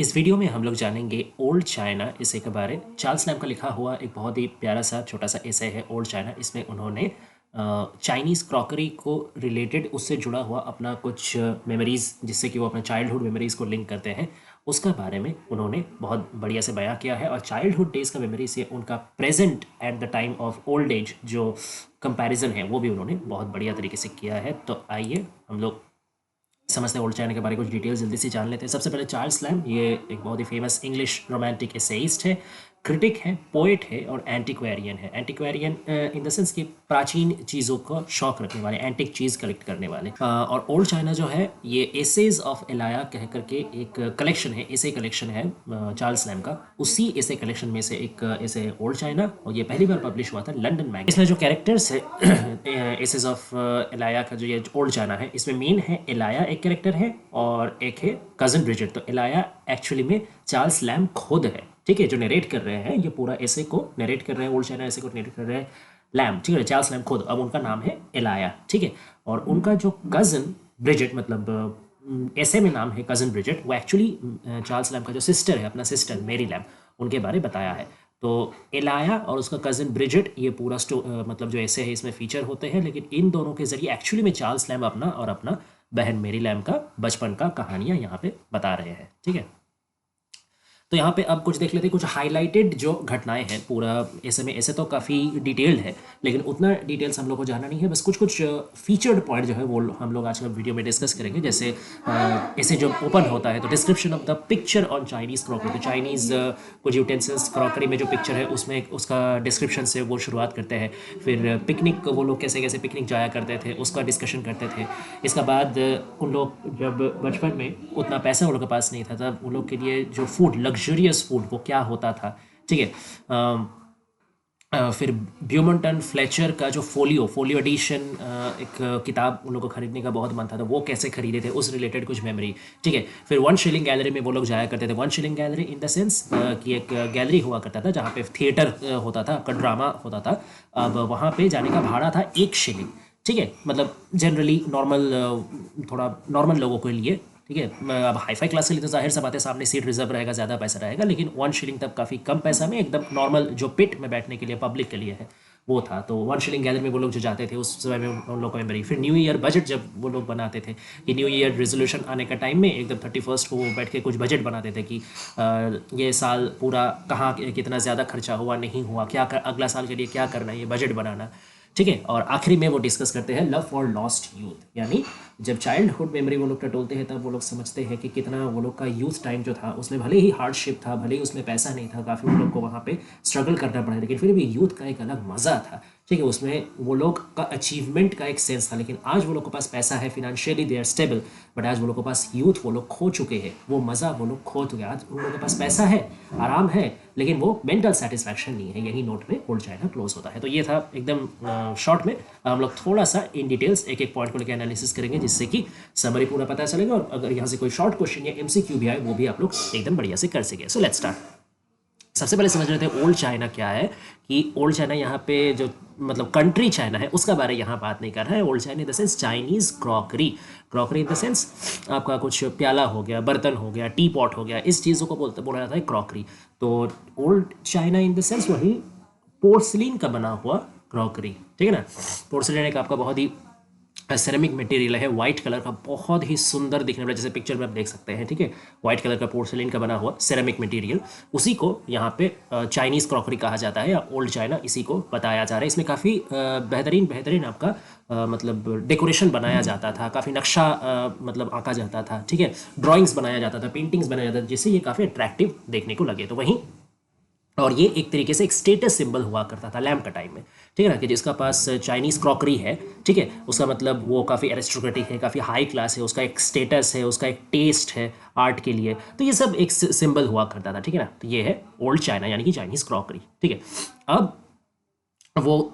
इस वीडियो में हम लोग जानेंगे ओल्ड चाइना इसे के बारे। चार्ल्स लैम्ब का लिखा हुआ एक बहुत ही प्यारा सा छोटा सा एसे है ओल्ड चाइना। इसमें उन्होंने चाइनीज़ क्रॉकरी को रिलेटेड उससे जुड़ा हुआ अपना कुछ मेमोरीज़ जिससे कि वो अपने चाइल्डहुड मेमोरीज़ को लिंक करते हैं उसका बारे में उन्होंने बहुत बढ़िया से बयां किया है। और चाइल्डहुड डेज़ का मेमोरी से उनका present at the time of old age जो कंपैरिजन है वो भी उन्होंने बहुत बढ़िया तरीके से किया है। तो आइए हम लोग समझते हैं ओल्ड चाइना के बारे में कुछ डिटेल्स जल्दी से जान लेते हैं। सबसे पहले चार्ल्स लैम्ब ये एक बहुत ही फेमस इंग्लिश रोमांटिक एसेइस्ट है, क्रिटिक है, पोएट है और एंटिक्वेरियन है। एंटिक्वेरियन इन द सेंस कि प्राचीन चीज़ों का शौक रखने वाले, एंटिक चीज़ कलेक्ट करने वाले। और ओल्ड चाइना जो है ये एसेज ऑफ एलाया कह करके एक कलेक्शन है, एसे कलेक्शन है चार्ल्स लैम्ब का। उसी एसे कलेक्शन में से एक एसे ओल्ड चाइना और ये पहली बार पब्लिश हुआ था लंदन मैगजीन। इसमें जो कैरेक्टर्स है एसेज ऑफ एलाया का जो ये ओल्ड चाइना है इसमें मेन है एलाया एक कैरेक्टर है और एक है कजन ब्रिजेट। तो एलाया एक्चुअली में चार्ल्स लैम्ब खुद है, ठीक है, जो नरेट कर रहे हैं ये पूरा ऐसे को नरेट कर रहे हैं, ओल्ड चाइना ऐसे को नरेट कर रहे हैं लैम्ब, ठीक है, चार्ल्स लैम्ब खुद। अब उनका नाम है एलाया, ठीक है। और उनका जो कज़न ब्रिजेट मतलब ऐसे में नाम है कज़न ब्रिजेट, वो एक्चुअली चार्ल्स लैम्ब का जो सिस्टर है, अपना सिस्टर मेरी लैम्ब, उनके बारे बताया है। तो एलाया और उसका कज़न ब्रिजेट ये पूरा मतलब जो ऐसे है इसमें फीचर होते हैं, लेकिन इन दोनों के जरिए एक्चुअली में चार्ल्स लैम्ब अपना और अपना बहन मेरी लैम्ब का बचपन का कहानियाँ यहाँ पे बता रहे हैं, ठीक है। तो यहाँ पे अब कुछ देख लेते हैं कुछ हाईलाइटेड जो घटनाएं हैं। पूरा ऐसे में ऐसे तो काफ़ी डिटेल्ड है लेकिन उतना डिटेल्स हम लोग को जानना नहीं है, बस कुछ कुछ फीचर्ड पॉइंट जो है वो हम लोग आज का वीडियो में डिस्कस करेंगे। जैसे ऐसे जब ओपन होता है तो description of the picture on Chinese crockery, तो चाइनीज़ कुछ यूटेंसिल्स क्रॉकरी में जो पिक्चर है उसमें उसका डिस्क्रिप्शन से वो शुरुआत करते हैं। फिर पिकनिक वो लोग कैसे कैसे पिकनिक जाया करते थे उसका डिस्कशन करते थे। इसके बाद उन लोग जब बचपन में उतना पैसा उन लोग के पास नहीं था तब उन लोग के लिए जो फूड लग्जरियस फूड वो क्या होता था, ठीक है। फिर ब्यूमंटन फ्लेचर का जो फोलियो एडिशन एक किताब उन लोगों को खरीदने का बहुत मन था तो वो कैसे खरीदे थे उस रिलेटेड कुछ मेमोरी, ठीक है। फिर वन शिलिंग गैलरी में वो लोग जाया करते थे। One shilling gallery in the sense कि एक गैलरी हुआ करता था जहाँ पे थिएटर होता था, का ड्रामा होता था। अब वहाँ पे जाने का भाड़ा था 1 शिलिंग, ठीक है, मतलब जनरली नॉर्मल थोड़ा नॉर्मल लोगों के लिए, ठीक है। अब हाईफाई क्लास के लिए तो जाहिर सा बात है सामने सीट रिजर्व रहेगा, ज़्यादा पैसा रहेगा, लेकिन 1 शिलिंग तब काफ़ी कम पैसा में एकदम नॉर्मल जो पिट में बैठने के लिए पब्लिक के लिए है वो था। तो 1 शिलिंग गैलरी में वो लोग जो जाते थे उस समय में उन लोगों को मेमोरी। फिर न्यू ईयर बजट जब वो लोग बनाते थे कि न्यू ईयर रेजोल्यूशन आने का टाइम में एकदम 31st को वो बैठ के कुछ बजट बनाते थे कि ये साल पूरा कहाँ कितना ज़्यादा खर्चा हुआ नहीं हुआ, क्या अगला साल के लिए क्या करना है, ये बजट बनाना, ठीक है। और आखिरी में वो डिस्कस करते हैं लव फॉर लॉस्ट यूथ, यानी जब चाइल्डहुड मेमोरी वो लोग टटोलते हैं तब वो लोग समझते हैं कि कितना वो लोग का यूथ टाइम जो था उसमें भले ही हार्डशिप था, भले ही उसमें पैसा नहीं था, काफ़ी उन लोग को वहाँ पे स्ट्रगल करना पड़ा, लेकिन फिर भी यूथ का एक अलग मज़ा था, ठीक है। उसमें वो लोग का अचीवमेंट का एक सेंस था। लेकिन आज वो लोग के पास पैसा है, financially they are stable, but आज वो लोग के पास यूथ वो लोग खो चुके हैं, वो मज़ा वो लोग खो चुके हैं। आज उन लोगों के पास पैसा है, आराम है, लेकिन वो मेंटल सेटिस्फैक्शन नहीं है। यही नोट में ओल्ड चाइना क्लोज होता है। तो ये था एकदम शॉर्ट में। हम लोग थोड़ा सा इन डिटेल्स एक एक पॉइंट को लेकर एनालिसिस करेंगे जिससे कि समरी पूरा पता चलेगा और अगर यहाँ से कोई शॉर्ट क्वेश्चन या एमसीक्यू भी आए वो भी आप लोग एकदम बढ़िया से कर सके। So let's start. सबसे पहले समझ रहे थे ओल्ड चाइना क्या है, कि ओल्ड चाइना यहाँ पे जो मतलब कंट्री चाइना है उसका बारे यहाँ बात नहीं कर रहा है। Old China in the sense Chinese crockery, crockery in the sense आपका कुछ प्याला हो गया, बर्तन हो गया, टी पॉट हो गया, इस चीज़ों को बोला जाता है क्रॉकरी। तो old China in the sense वही पोर्सलिन का बना हुआ क्रॉकरी, ठीक है ना। पोर्सलिन एक आपका बहुत ही सेरेमिक मटेरियल है, वाइट कलर का, बहुत ही सुंदर दिखने वाला, जैसे पिक्चर में आप देख सकते हैं, ठीक है। वाइट कलर का पोर्सलिन का बना हुआ सेरेमिक मटेरियल, उसी को यहाँ पे चाइनीज़ क्रॉकरी कहा जाता है या ओल्ड चाइना इसी को बताया जा रहा है। इसमें काफ़ी बेहतरीन बेहतरीन आपका मतलब डेकोरेशन बनाया जाता था, काफ़ी नक्शा मतलब आंका जाता था, ठीक है, ड्राइंग्स बनाया जाता था, पेंटिंग्स बनाया जाता था, जिससे ये काफ़ी अट्रैक्टिव देखने को लगे। तो वहीं और ये एक तरीके से एक स्टेटस सिंबल हुआ करता था लैम्प का टाइम में, ठीक है ना, कि जिसका पास चाइनीज़ क्रॉकरी है, ठीक है, उसका मतलब वो काफ़ी एरिस्टोक्रेटिक है, काफ़ी हाई क्लास है, उसका एक स्टेटस है, उसका एक टेस्ट है आर्ट के लिए। तो ये सब एक सिंबल हुआ करता था, ठीक है ना। तो ये है ओल्ड चाइना यानी कि चाइनीज़ क्रॉकरी, ठीक है। अब वो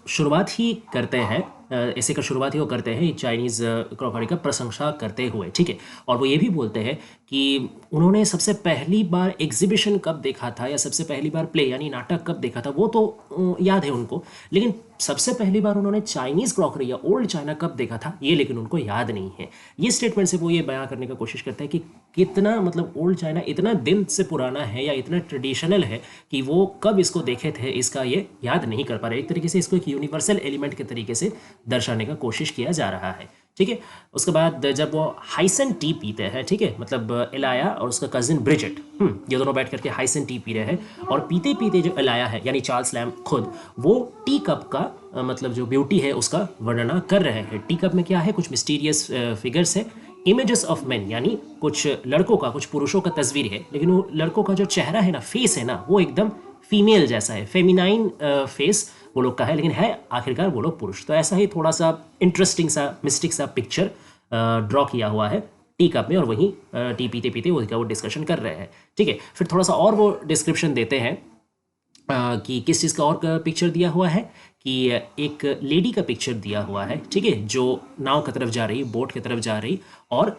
शुरुआत ही करते हैं ऐसे का शुरुआत ही वो करते हैं चाइनीज़ क्रॉकरी का प्रशंसा करते हुए, ठीक है। और वो ये भी बोलते हैं कि उन्होंने सबसे पहली बार एग्जीबिशन कब देखा था या सबसे पहली बार प्ले यानी नाटक कब देखा था वो तो याद है उनको, लेकिन सबसे पहली बार उन्होंने चाइनीज़ क्रॉकरी या ओल्ड चाइना कब देखा था ये लेकिन उनको याद नहीं है। ये स्टेटमेंट से वो ये बयां करने का कोशिश करते हैं कि कितना मतलब ओल्ड चाइना इतना दिन से पुराना है या इतना ट्रेडिशनल है कि वो कब इसको देखे थे इसका ये याद नहीं कर पा रहे। एक तरीके से इसको एक यूनिवर्सल एलिमेंट के तरीके से दर्शाने का कोशिश किया जा रहा है, ठीक है। उसके बाद जब वो हाइसन टी पीते हैं, ठीक है, मतलब एलाया और उसका कजिन ब्रिजेट, ये दोनों बैठ करके हाइसन टी पी रहे हैं और पीते पीते जो एलाया है यानी चार्ल्स लैम्ब खुद वो टी कप का मतलब जो ब्यूटी है उसका वर्णना कर रहे हैं। टी कप में क्या है, कुछ मिस्टीरियस फिगर्स है, इमेजेस ऑफ मैन यानी कुछ लड़कों का कुछ पुरुषों का तस्वीर है, लेकिन वो लड़कों का जो चेहरा है ना, फेस है ना, वो एकदम फीमेल जैसा है, फेमिनाइन फेस वो लोग का है, लेकिन है आखिरकार वो लोग पुरुष। तो ऐसा ही थोड़ा सा इंटरेस्टिंग सा मिस्टिक सा पिक्चर ड्रॉ किया हुआ है टी कप में और वहीं टी पीते पीते उसका वो डिस्कशन कर रहे हैं, ठीक है। फिर थोड़ा सा और वो डिस्क्रिप्शन देते हैं कि किस चीज़ का और पिक्चर दिया हुआ है कि एक लेडी का पिक्चर दिया हुआ है, ठीक है, जो नाव की तरफ जा रही, बोट की तरफ जा रही और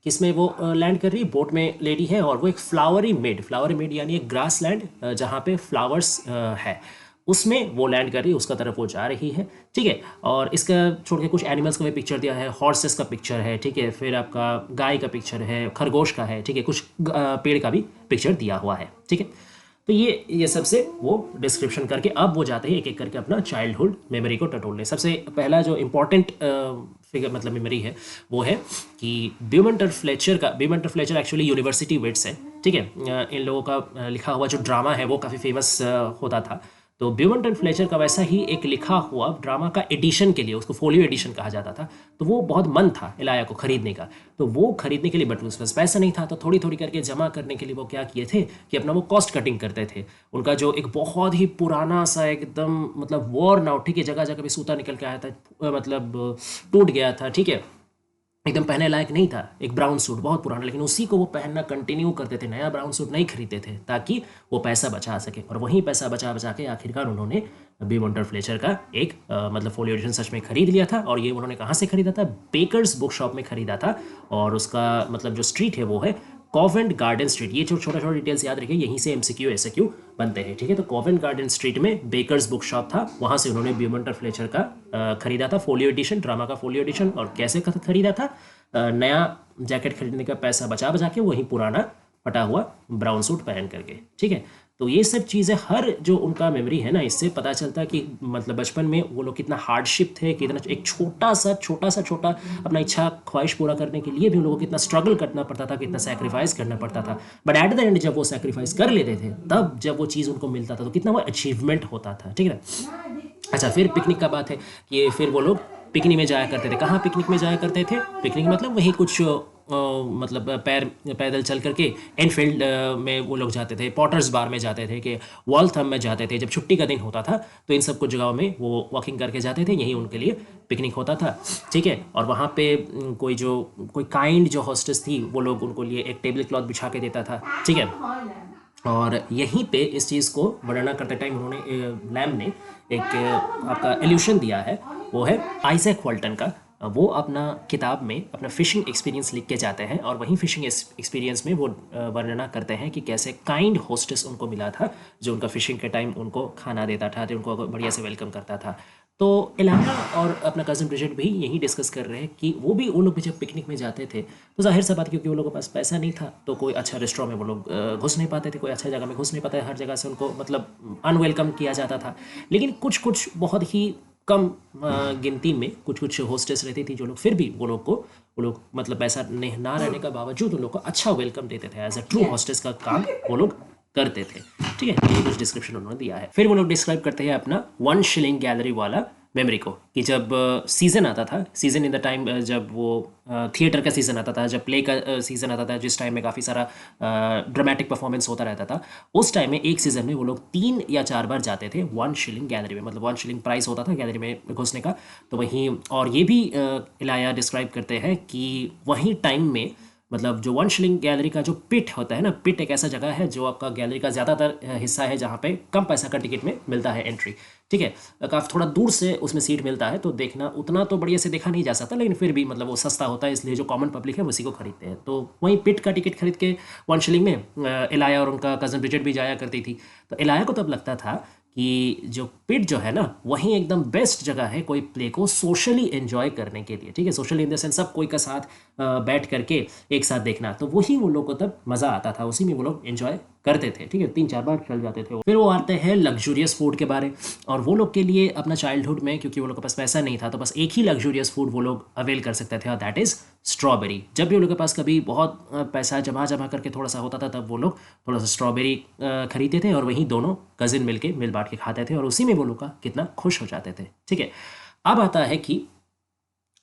किसमें वो लैंड कर रही, बोट में लेडी है और वो एक फ्लावरी मेड यानी एक ग्रास लैंड जहाँ पे फ्लावर्स है उसमें वो लैंड कर रही है, उसका तरफ वो जा रही है, ठीक है। और इसका छोड़ के कुछ एनिमल्स का भी पिक्चर दिया है, हॉर्सेस का पिक्चर है, ठीक है, फिर आपका गाय का पिक्चर है, खरगोश का है, ठीक है, कुछ पेड़ का भी पिक्चर दिया हुआ है, ठीक है। तो ये सब से वो डिस्क्रिप्शन करके अब वो जाते हैं एक एक करके अपना चाइल्डहुड मेमोरी को टटोलने। सबसे पहला जो इम्पोर्टेंट फिगर मतलब मेमोरी है वो है कि ब्यूमेंटर फ्लेचर एक्चुअली यूनिवर्सिटी वेट्स है, ठीक है। इन लोगों का लिखा हुआ जो ड्रामा है वो काफ़ी फेमस होता था। तो ब्यूमेंटर फ्लेचर का वैसा ही एक लिखा हुआ ड्रामा का एडिशन के लिए, उसको फोलियो एडिशन कहा जाता था, तो वो बहुत मन था एलाया को खरीदने का। तो वो खरीदने के लिए बट उसके पास पैसा नहीं था, तो थोड़ी थोड़ी करके जमा करने के लिए वो क्या किए थे कि अपना वो कॉस्ट कटिंग करते थे। उनका जो एक बहुत ही पुराना सा एकदम मतलब वॉर्न आउट, ठीक है, जगह जगह पे सूता निकल के आया था, मतलब टूट गया था, ठीक है, एकदम पहनने लायक नहीं था, एक ब्राउन सूट बहुत पुराना, लेकिन उसी को वो पहनना कंटिन्यू करते थे, नया ब्राउन सूट नहीं खरीदते थे ताकि वो पैसा बचा सके। और वहीं पैसा बचा बचा के आखिरकार उन्होंने ब्यूमेंटर फ्लेचर का एक मतलब फोलियो एडिशन सच में खरीद लिया था। और ये उन्होंने कहाँ से खरीदा था, बेकर्स बुक शॉप में खरीदा था। और उसका मतलब जो स्ट्रीट है वो है कॉवेंट गार्डन स्ट्रीट। ये छोटा छोटा डिटेल्स याद रखिए, यहीं से एमसीक्यू एसक्यू बनते हैं, ठीक है। तो कॉवेंट गार्डन स्ट्रीट में बेकर्स बुक शॉप था, वहाँ से उन्होंने ब्यूमेंटर फ्लेचर का खरीदा था फोलियो एडिशन, ड्रामा का फोलियो एडिशन। और कैसे खरीदा था, नया जैकेट खरीदने का पैसा बचा बचा के वहीं पुराना फटा हुआ ब्राउन सूट पहन करके, ठीक है। तो ये सब चीज़ें हर जो उनका मेमोरी है ना, इससे पता चलता है कि मतलब बचपन में वो लोग कितना हार्डशिप थे, कितना एक छोटा अपना इच्छा ख्वाहिश पूरा करने के लिए भी उन लोगों को कितना स्ट्रगल करना पड़ता था, कितना सेक्रीफाइस करना पड़ता था। बट एट द एंड जब वो सेक्रीफाइस कर लेते थे, तब जब वो चीज़ उनको मिलता था तो कितना वो अचीवमेंट होता था, ठीक है ना। अच्छा, फिर पिकनिक का बात है कि फिर वो लोग पिकनिक में जाया करते थे। कहाँ पिकनिक में जाया करते थे, पिकनिक मतलब वही कुछ मतलब पैदल चल करके एनफील्ड में वो लोग जाते थे, पॉटर्स बार में जाते थे, कि वॉलथम में जाते थे। जब छुट्टी का दिन होता था तो इन सब कुछ जगहों में वो वॉकिंग करके जाते थे, यहीं उनके लिए पिकनिक होता था, ठीक है। और वहाँ पे कोई काइंड जो हॉस्टेस थी वो लोग उनको लिए एक टेबल क्लॉथ बिछा के देता था, ठीक है। और यहीं पे इस चीज़ को वर्णना करते टाइम उन्होंने लैम्ब ने एक आपका एल्यूशन दिया है, वो है आइजैक वाल्टन का। वो अपना किताब में अपना फ़िशिंग एक्सपीरियंस लिख के जाते हैं और वहीं फ़िशिंग एक्सपीरियंस में वो वर्णना करते हैं कि कैसे काइंड होस्टेस उनको मिला था, जो उनका फ़िशिंग के टाइम उनको खाना देता था, जो उनको बढ़िया से वेलकम करता था। तो एलाना और अपना कज़न ब्रिजेट भी यही डिस्कस कर रहे हैं कि वो भी उन लोग भी जब पिकनिक में जाते थे तो जाहिर सा बात, क्योंकि उन लोगों के पास पैसा नहीं था तो कोई अच्छा रेस्टोरेंट में वो लोग घुस नहीं पाते थे, कोई अच्छा जगह में घुस नहीं पाते, हर जगह से उनको मतलब अनवेलकम किया जाता था। लेकिन कुछ बहुत ही कम गिनती में कुछ होस्टेस रहती थी जो लोग फिर भी वो लोग मतलब पैसा ना रहने का बावजूद उन लोग को अच्छा वेलकम देते थे, एज अ ट्रू होस्टेस का काम वो लोग करते थे, ठीक है। ये कुछ डिस्क्रिप्शन उन्होंने दिया है। फिर वो लोग डिस्क्राइब करते हैं अपना 1 शिलिंग गैलरी वाला मेमोरी को, कि जब सीज़न आता था, सीज़न इन द टाइम जब वो थिएटर का सीज़न आता था, जब प्ले का सीज़न आता था, जिस टाइम में काफ़ी सारा ड्रामेटिक परफॉर्मेंस होता रहता था, उस टाइम में एक सीज़न में वो लोग 3 या 4 बार जाते थे 1 शिलिंग गैलरी में, मतलब 1 शिलिंग प्राइस होता था गैलरी में घुसने का। तो वहीं और ये भी इलाया डिस्क्राइब करते हैं कि वहीं टाइम में मतलब जो 1 शिलिंग गैलरी का जो पिट होता है ना, पिट एक ऐसा जगह है जो आपका गैलरी का ज़्यादातर हिस्सा है जहाँ पे कम पैसा का टिकट में मिलता है एंट्री, ठीक है। काफ़ी थोड़ा दूर से उसमें सीट मिलता है, तो देखना उतना तो बढ़िया से देखा नहीं जा सकता, लेकिन फिर भी मतलब वो सस्ता होता है, इसलिए जो कॉमन पब्लिक है उसी को खरीदते हैं। तो वहीं पिट का टिकट खरीद के 1 शिलिंग में एलाया और उनका कज़न ब्रिजेट भी जाया करती थी। तो एलाया को तब लगता था कि जो पिट जो है ना, वहीं एकदम बेस्ट जगह है कोई प्ले को सोशली एंजॉय करने के लिए, ठीक है। सोशली इन द सेंस सब कोई का साथ बैठ करके एक साथ देखना, तो वही वो लोग को तब मज़ा आता था, उसी में वो लोग एंजॉय करते थे, ठीक है। 3-4 बार चल जाते थे। फिर वो आते हैं लग्जूरियस फूड के बारे, और वो लोग के लिए अपना चाइल्डहुड में, क्योंकि वो लोग के पास पैसा नहीं था, तो बस एक ही लग्जूरियस फूड वो लोग अवेल कर सकते थे, और दैट इज़ स्ट्रॉबेरी। जब भी वो लोग के पास कभी बहुत पैसा जमा जमा करके थोड़ा सा होता था, तब वो लोग थोड़ा सा स्ट्रॉबेरी खरीदते थे, और वहीं दोनों कजिन मिलके मिल बांट के खाते थे, और उसी में वो लोग का कितना खुश हो जाते थे, ठीक है। अब आता है कि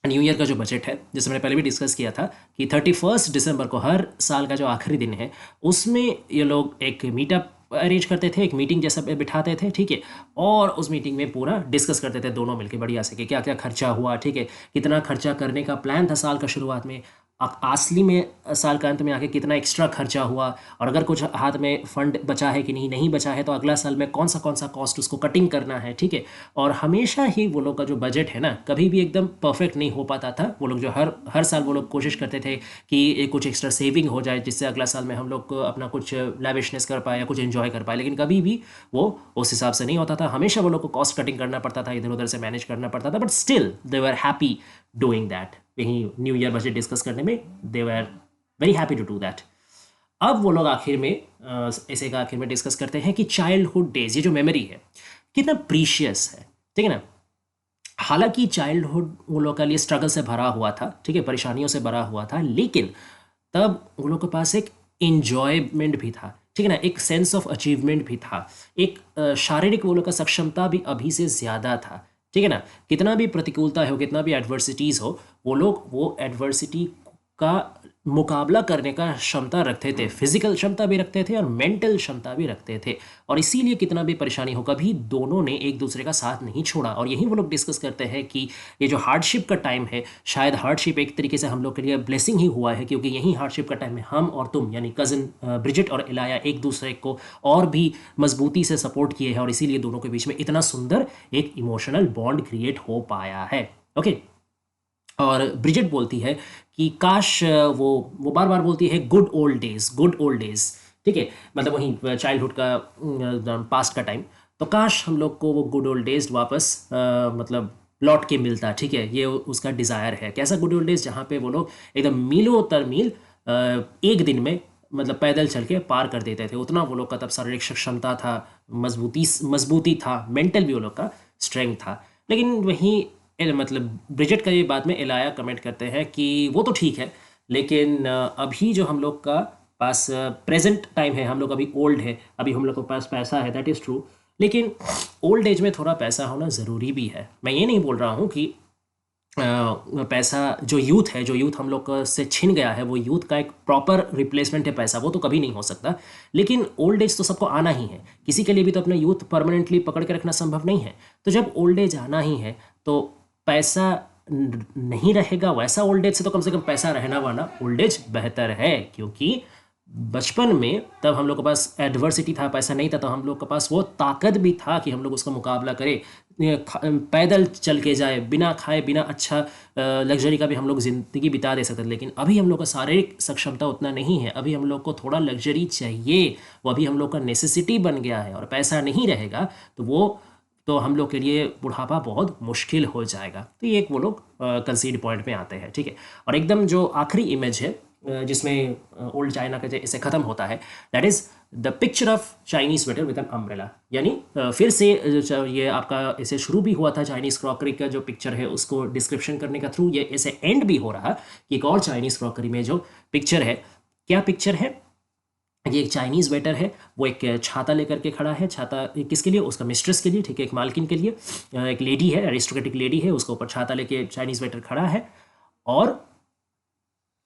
न्यू ईयर का जो बजट है, जैसे मैंने पहले भी डिस्कस किया था कि 31 दिसंबर को, हर साल का जो आखिरी दिन है, उसमें ये लोग एक मीटअप अरेंज करते थे, एक मीटिंग जैसा बिठाते थे, ठीक है। और उस मीटिंग में पूरा डिस्कस करते थे दोनों मिलके बढ़िया से कि क्या क्या खर्चा हुआ, ठीक है, कितना खर्चा करने का प्लान था साल का शुरुआत में, असली में साल का अंत में आके कितना एक्स्ट्रा खर्चा हुआ, और अगर कुछ हाथ में फंड बचा है कि नहीं बचा है, तो अगला साल में कौन सा कॉस्ट उसको कटिंग करना है, ठीक है। और हमेशा ही वो लोग का जो बजट है ना, कभी भी एकदम परफेक्ट नहीं हो पाता था। वो लोग जो हर हर साल वो लोग कोशिश करते थे कि कुछ एक्स्ट्रा सेविंग हो जाए, जिससे अगला साल में हम लोग को अपना कुछ लैविशनेस कर पाए या कुछ एंजॉय कर पाए, लेकिन कभी भी वो उस हिसाब से नहीं होता था। हमेशा वो लोग को कॉस्ट कटिंग करना पड़ता था, इधर उधर से मैनेज करना पड़ता था, but still they were happy doing that. यही न्यू ईयर बजट डिस्कस करने में they were very happy to do that. अब वो लोग आखिर में ऐसे का आखिर में डिस्कस करते हैं कि चाइल्डहुड डेज, ये जो मेमोरी है कितना प्रीशियस है, ठीक है ना। हालांकि चाइल्डहुड वो लोग के लिए स्ट्रगल से भरा हुआ था, ठीक है, परेशानियों से भरा हुआ था, लेकिन तब वो लोग के पास एक इंजॉयमेंट भी था, ठीक है ना, एक सेंस ऑफ अचीवमेंट भी था, एक शारीरिक वो लोग का सक्षमता भी अभी से ज़्यादा था, ठीक है ना। कितना भी प्रतिकूलता हो, कितना भी एडवर्सिटीज़ हो, वो लोग वो एडवर्सिटी का मुकाबला करने का क्षमता रखते थे, फिजिकल क्षमता भी रखते थे और मेंटल क्षमता भी रखते थे, और इसीलिए कितना भी परेशानी हो, कभी दोनों ने एक दूसरे का साथ नहीं छोड़ा। और यही वो लोग डिस्कस करते हैं कि ये जो हार्डशिप का टाइम है, शायद हार्डशिप एक तरीके से हम लोग के लिए ब्लेसिंग ही हुआ है, क्योंकि यही हार्डशिप का टाइम में हम और तुम, यानी कज़न ब्रिजेट और एलाया, एक दूसरे को और भी मजबूती से सपोर्ट किए हैं, और इसीलिए दोनों के बीच में इतना सुंदर एक इमोशनल बॉन्ड क्रिएट हो पाया है, ओके। और ब्रिजेट बोलती है कि काश वो बार बार बोलती है good old days, good old days, ठीक है, मतलब वहीं चाइल्डहुड का पास्ट का टाइम। तो काश हम लोग को वो गुड ओल्ड डेज वापस मतलब लौट के मिलता, ठीक है। ये उसका डिज़ायर है। कैसा गुड ओल्ड डेज, जहाँ पे वो लोग एकदम मीलों तर मील एक दिन में मतलब पैदल चल के पार कर देते थे, उतना वो लोग का तब शारीरिक क्षमता था, मजबूती था, मेंटल भी वो लोग का स्ट्रेंथ था। लेकिन वहीं मतलब ब्रिजेट का ये बाद में एलाया कमेंट करते हैं कि वो तो ठीक है, लेकिन अभी जो हम लोग का पास प्रेजेंट टाइम है, हम लोग अभी ओल्ड है, अभी हम लोग के पास पैसा है, दैट इज़ ट्रू, लेकिन ओल्ड एज में थोड़ा पैसा होना ज़रूरी भी है। मैं ये नहीं बोल रहा हूँ कि पैसा जो यूथ है, जो यूथ हम लोग से छिन गया है, वो यूथ का एक प्रॉपर रिप्लेसमेंट है पैसा, वो तो कभी नहीं हो सकता। लेकिन ओल्ड एज तो सबको आना ही है, किसी के लिए भी तो अपना यूथ परमानेंटली पकड़ के रखना संभव नहीं है। तो जब ओल्ड एज आना ही है, तो पैसा नहीं रहेगा वैसा ओल्ड एज से तो कम से कम पैसा रहना वाला ओल्ड एज बेहतर है, क्योंकि बचपन में तब हम लोग के पास एडवर्सिटी था, पैसा नहीं था, तो हम लोग के पास वो ताकत भी था कि हम लोग उसका मुकाबला करें, पैदल चल के जाए, बिना खाए बिना अच्छा लग्जरी का भी हम लोग ज़िंदगी बिता दे सकते थे। लेकिन अभी हम लोग का शारीरिक सक्षमता उतना नहीं है, अभी हम लोग को थोड़ा लग्जरी चाहिए, वो अभी हम लोग का नेसेसिटी बन गया है, और पैसा नहीं रहेगा तो हम लोग के लिए बुढ़ापा बहुत मुश्किल हो जाएगा। तो ये एक वो लोग कंसीड पॉइंट में आते हैं, ठीक है। और एकदम जो आखिरी इमेज है जिसमें ओल्ड चाइना का जैसे ख़त्म होता है, that is the picture of Chinese sweater with an umbrella, यानी फिर से ये आपका ऐसे शुरू भी हुआ था चाइनीज़ क्रॉकरी का जो पिक्चर है उसको डिस्क्रिप्शन करने का थ्रू, ये ऐसे एंड भी हो रहा कि एक और चाइनीज़ क्रॉकरी में जो पिक्चर है, क्या पिक्चर है, ये एक चाइनीज़ वेटर है, वो एक छाता लेकर के खड़ा है। छाता किसके लिए, उसका मिस्ट्रेस के लिए, ठीक है, एक मालकिन के लिए। एक लेडी है, एरिस्टोक्रेटिक लेडी है, उसके ऊपर छाता लेके चाइनीज़ वेटर खड़ा है, और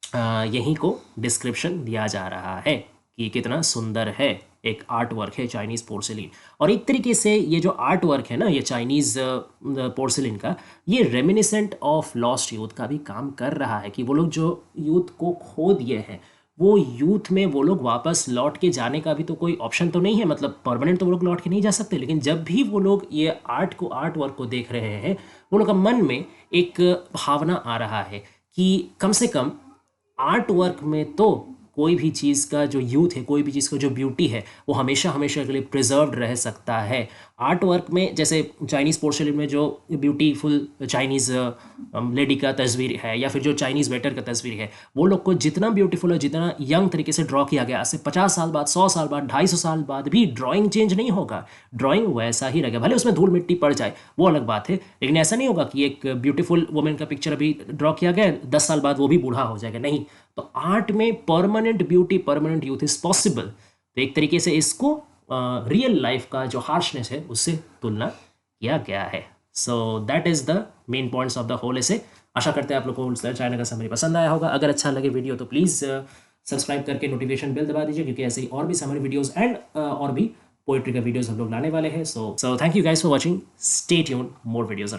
यहीं को डिस्क्रिप्शन दिया जा रहा है कि कितना सुंदर है, एक आर्ट वर्क है चाइनीज़ पोर्सिलिन। और एक तरीके से ये जो आर्ट वर्क है ना, ये चाइनीज़ पोर्सिलिन का, ये रेमिनिसेंट ऑफ लॉस्ट यूथ का भी काम कर रहा है कि वो लोग जो यूथ को खो दिए हैं, वो यूथ में वो लोग वापस लौट के जाने का भी तो कोई ऑप्शन तो नहीं है, मतलब परमानेंट तो वो लोग लौट के नहीं जा सकते। लेकिन जब भी वो लोग ये आर्ट वर्क को देख रहे हैं, वो लोग का मन में एक भावना आ रहा है कि कम से कम आर्ट वर्क में तो कोई भी चीज़ का जो यूथ है, कोई भी चीज़ का जो ब्यूटी है, वो हमेशा हमेशा के लिए प्रिजर्व्ड रह सकता है। आर्ट वर्क में जैसे चाइनीज़ पोर्सलिन में जो ब्यूटीफुल चाइनीज़ लेडी का तस्वीर है या फिर जो चाइनीज़ वेटर का तस्वीर है, वो लोग को जितना ब्यूटीफुल और जितना यंग तरीके से ड्रॉ किया गया, आज से 50 साल बाद, 100 साल बाद, 250 साल बाद भी ड्राइंग चेंज नहीं होगा, ड्राइंग वैसा ही रहेगा। भले उसमें धूल मिट्टी पड़ जाए, वो अलग बात है, लेकिन ऐसा नहीं होगा कि एक ब्यूटीफुल वुमेन का पिक्चर अभी ड्रॉ किया गया, 10 साल बाद वो भी बूढ़ा हो जाएगा, नहीं। तो आर्ट में permanent beauty, permanent youth is possible. तो एक तरीके से इसको रियल लाइफ का जो हार्शनेस है उससे तुलना किया गया है। So that is the main points of the whole essay. आशा करते हैं आप लोग को चाइना का समरी पसंद आया होगा। अगर अच्छा लगे वीडियो तो प्लीज़ सब्सक्राइब करके नोटिफिकेशन बेल दबा दीजिए, क्योंकि ऐसे ही और भी समरी वीडियोज़ एंड और भी पोइट्री का वीडियोज़ हम लोग लाने वाले हैं। So thank you guys for watching, stay tuned, more videos.